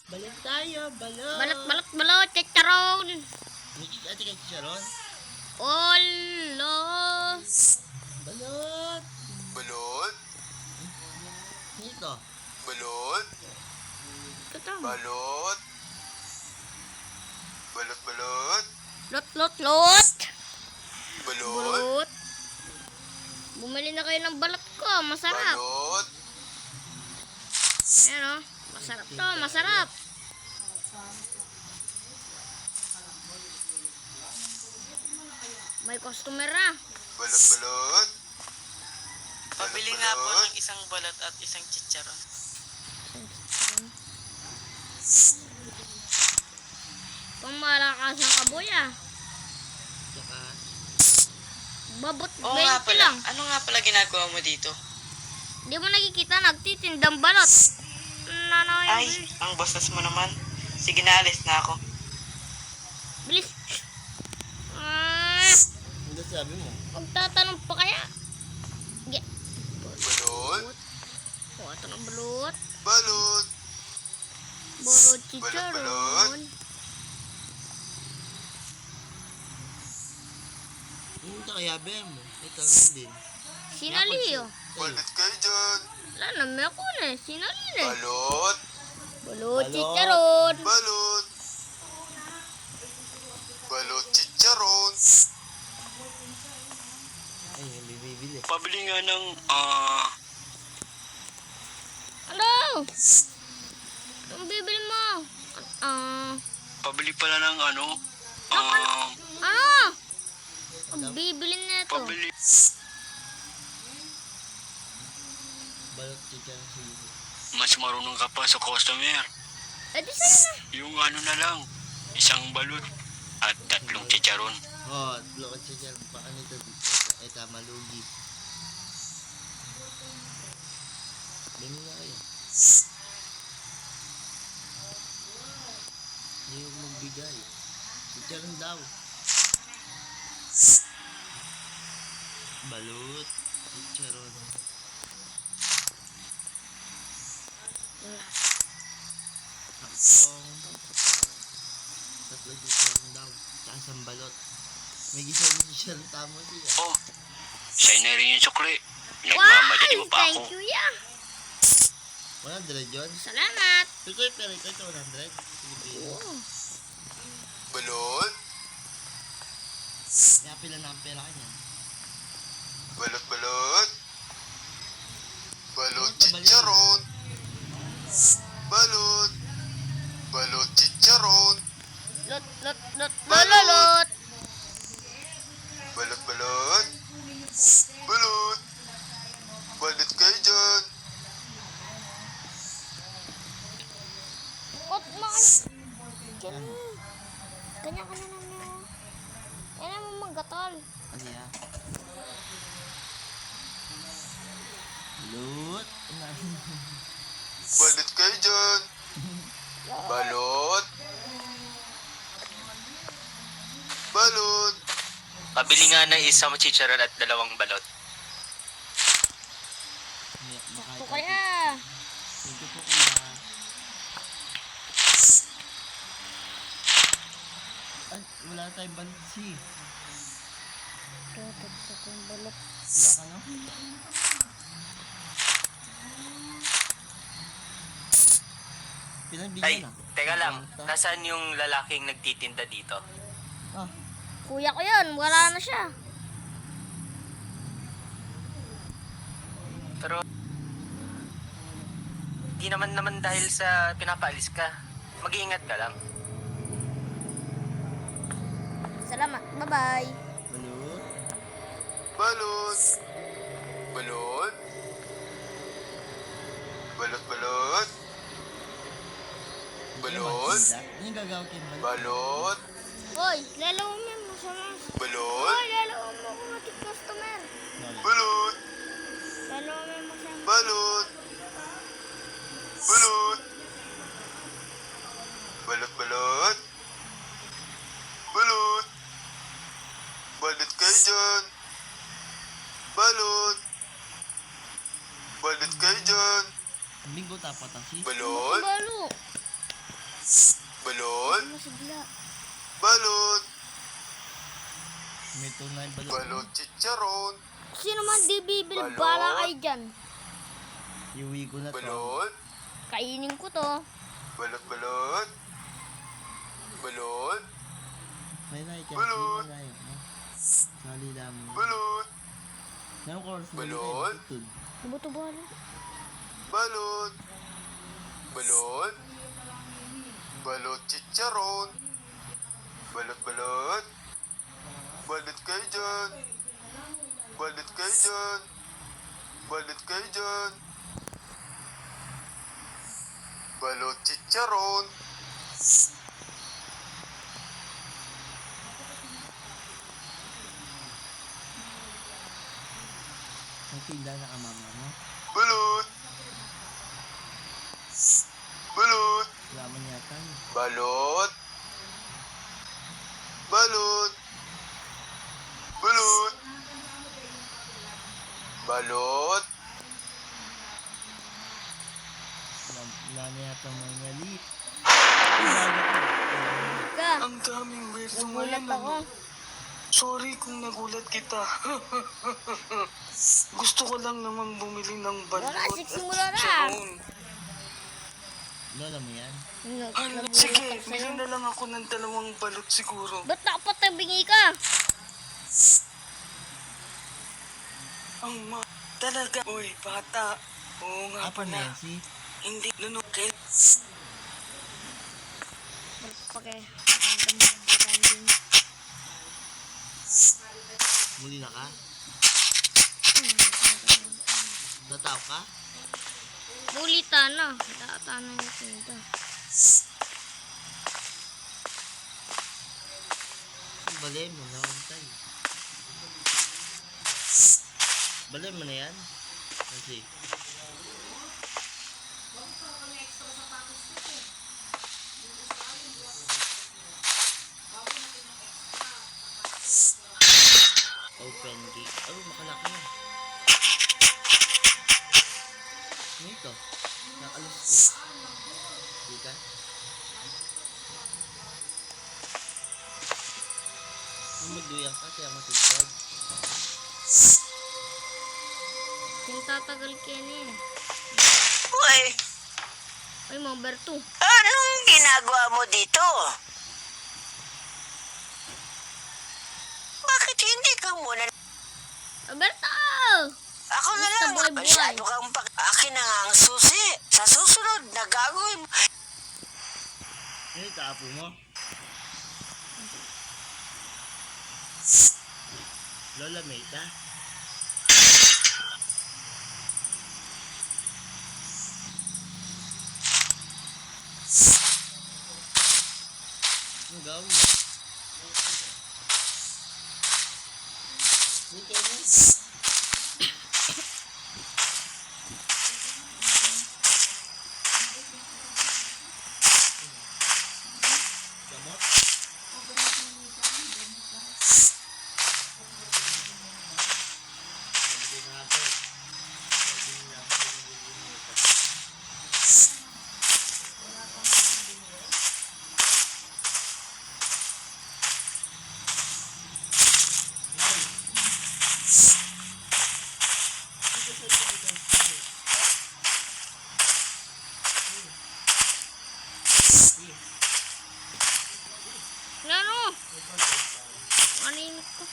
Balot tayo, balot. Balot, balot, balot, chicharon. Ate kay Sharon. Olo. Balot. Balot. Dito. Balot. Katang. Balot. Balot, balot. Lot, lot, lot. Balot. Balot. Bumili na kayo ng balot ko. Masarap. Balot. Ayan o. Masarap to, masarap. May customer na. Balot, balot. Pabili nga po ng isang balot at isang chicharon. Pamalakas ng kabuya. Saka. Babot Oo nga 20 pala. lang. Ano nga pala ginagawa mo dito? Di mo nakikita, nagtitindang balot. Ay, ang bastos mo naman. Sige na, alis na ako. Bilis. Ano sabi mo? Magtatanong pa kaya? Balot. Oh, ito ng balot. Balot. Balot Balot. chicharon. Ito kaya mo. Ito naman din. Sinaliyo. Balot kayo dyan. Wala na, may ako na eh. Sinaliyo eh. Balot. Balot Balot. chicharon. Balot. Balot chicharon. Ay, may bibili. Pabili nga ng, Ano? Ang bibili mo? pabili pala ng ano, Ano? Ang bibili na ito. pabili. Balot chicharon sige. Mas marunong ka pa sa customer. Eh di sa'yo na. Yung ano na lang, isang balot at 3 chicharon. Oh, balot chicharon. Baka nito dito. Ito, malugi. Bili na kayo. Hindi yung magbigay. Chicharon daw. Balot. Chicharon. Takpong. Tatlo chicharon daw. Tsaka isang balot. May gisang chicharon tamo siya. Oh, siya na rin yung sukli. Wow! Nagmamadali mo pa ako. Thank you, ya. 100 yun? Salamat. Ito yung pera ito 100. Sige, Oh. Balot. kaya pila na ang pera kanya. Balot, balot. Balot Ano, tabali? chicharon. Balot. Balot chicharon. Lot, lot, lot, lololot. Balot, balot. Balot. Balot kayo dyan. Ot, mga... Kanya-kanya na mo. Yan ang magatal. Ano yan? Loot. Balot kayo dyan. Balot. Balot. Pabili nga ng isang chicharon at 2 balot. Ito kaya. Ito po kaya. Ay, wala tayong bansi. Ito kong balot. Wala ka no? Pinabigyan Ay, na. teka lang. Benta. Nasaan yung lalaking nagtitinda dito? Ah, Kuya ko yun. Wala na siya. Pero, di naman dahil sa pinapaalis ka. Mag-iingat ka lang. Salamat. Bye-bye. balot. Balot. Balot. Balot, balot. Balot. Ano yung gagawin kayo balot? Balot. Hoy, lalaw mo yan. Masama. Balot. Hoy, lalaw mo kung ating customer. Balot. Lalaw mo yan masama. Balot. Balot. Balot, balot. Balot. Balot kayo dyan. Balot. Balot kayo dyan. Bingo tapat ang si. Balot. Balo. Balot. Masigla. Balot. May tunay balot. Balot chicharon. Sino man di bibili, Balot. bala kayo dyan. Iuwi ko na to. Balot. Kainin ko to. Balot, balot. Balot. May like yan. Balot. May like. Sali lang. Balot. Anong course mo? Balot. Tud. Ano ba ito bala? Balot. Balot. Balot chicharon. Balot, balot. Balot kayo dyan. Balot kayo dyan. Balot kayo dyan. Balot chicharon. Ang tinda na kamama mo. Balot. Balot. Wala man yata. Balot. Balot. Balot. Balot. Wala na yata mga ngalit. Ka, Ang daming beso nagulat ngayon, ako. Sorry kung nagulat kita. Gusto ko lang naman bumili ng balot Wala, at sigsimula na. chicharon. Lola mo yan? Ano, Nagulat sige, ako bili sa'yo. na lang ako ng 2 balot siguro. Ba't nakapatabingi ka? Ang talaga. Uy, bata. Oo nga Apa pala. Nancy? Hindi nunukil. Okay. Random. Muli na ka? Nataw ka? Bulitan na. Data na yung tinta. Balay mo na. Antay. Balay mo na yan? Kasi. Open gate. Oh, makalaki na. Ano ito? Nakalos ko. Di ka? Magduyang ka kaya matutod. Yung tatagal ka na eh. Uy, Ay, mga Berto. anong ginagawa mo dito? Bakit hindi ka muna? Alberto! Ako na Basta lang. buhay-buhay. Masyado kang akin na nga ang susi. Sa susunod na gagawin mo. Ano ito, apo mo? Lola Mayta? Ang gawin mo? Dito mo? Gamot? Hindi na ako. Hindi na ako. Ano? Maninit ko.